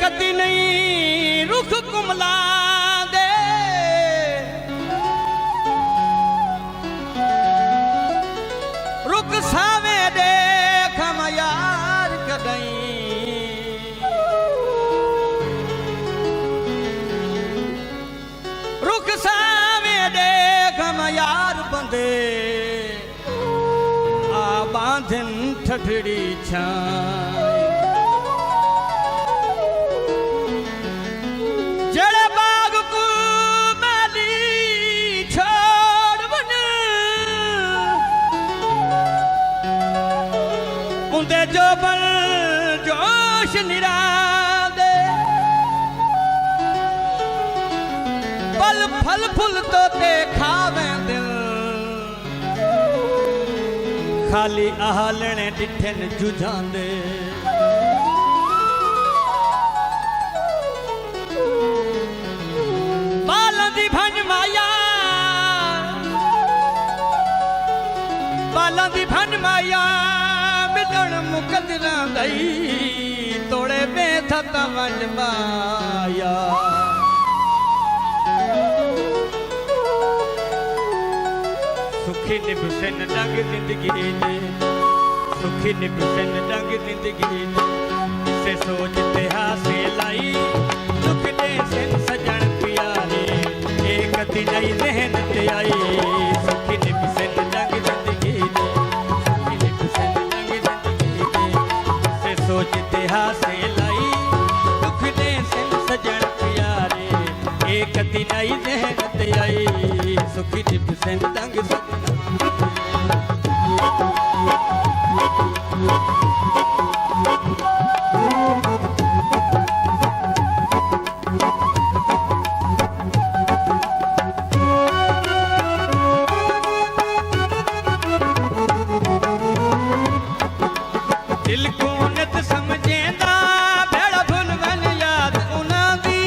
कदी नहीं रुख कुमला दे रुख सावे दे खम यार कदई रुख सावे दे खम यार बंदे आ बांधन ठठड़ी छाई जो बल जोश निरादे पल फल फुल तो ते खावे दिल खाली आहलने डिठन जुझांदे बालां दी भंज माया बालां दी भंज माया मुकदरा दई तोड़े बेथा तवंज माया सुखी निभसन डंग जिंदगी ने सुखी निभसन डंग जिंदगी ने से सोचते हासे लाई दुख दे सिन सजन प्यारे एक दिन आई रहन ते आई सुखी निभसन डंग जिंदगी ने सोचते हासे लाई दुख दे सिन सजन प्यारे एक दिन आई जहनत आई सुखी निभ सिन दंग दिल को नत समझेंदा भेड़ा भुलवन याद उना दी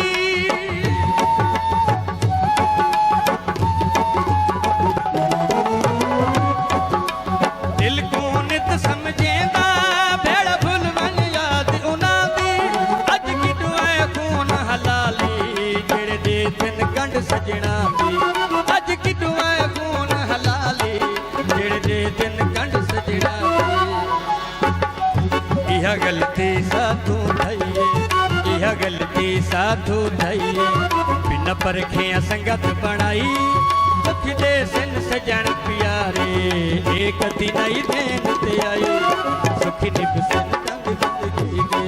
दिल को नत समझेंदा भेड़ा भुलवन याद उना दी अज की दुआए खून हलाली जेड़े दे दिन गंढ सजना दी अज की दुआए खून हलाली जेड़े दे दिन गंढ सजना यह गलती साधु धइए यह गलती साधु धइए बिना परखे संगत बनाई दुख दे सिन सजन प्यारे एक दिन आई देन ते आई सुखी निभ सिन दंग जिंदगी दे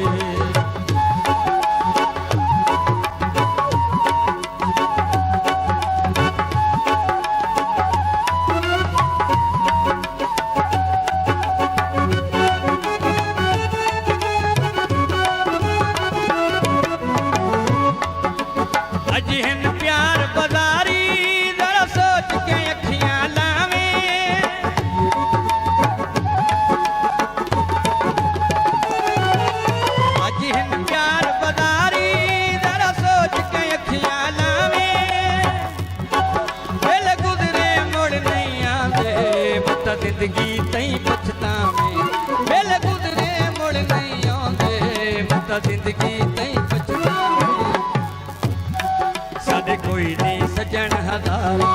अजहन प्यार बाजारी जरा सोच के अखियां लावे अजहन प्यार बाजारी जरा सोच के अखियां लावे दिल गुजरे मुड़ नहीं आंदे मत जिंदगी तई पछतावे दिल गुजरे मुड़ नहीं आंदे मत जिंदगी तई साडे कोई नहीं सजन हजारा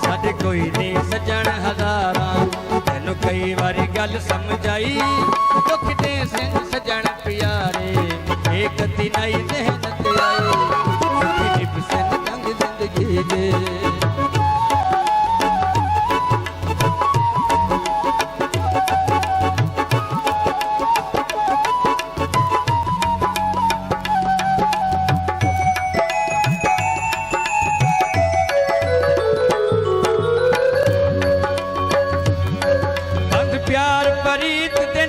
साडे कोई नहीं सजन हजारा तेनू कई बारी गल समझाई दुख दे सिन सजन प्यारे एक दिन आई जहनत आई सुखी निभ सिन दंग जिंदगी दे प्यार परीत दे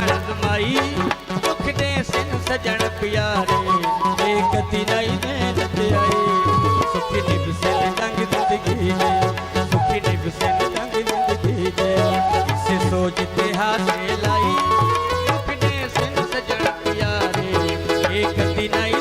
जमाई दुख दे सिन सजन प्यारे ए कदी नहीं मेहनत आई सुखी निभ सिन जंग जिंदगी ने सुखी निभ सिन जंग जिंदगी ने इसे सोच ते हाथे लाई दुख दे सिन सजन प्यारे ए कदी नहीं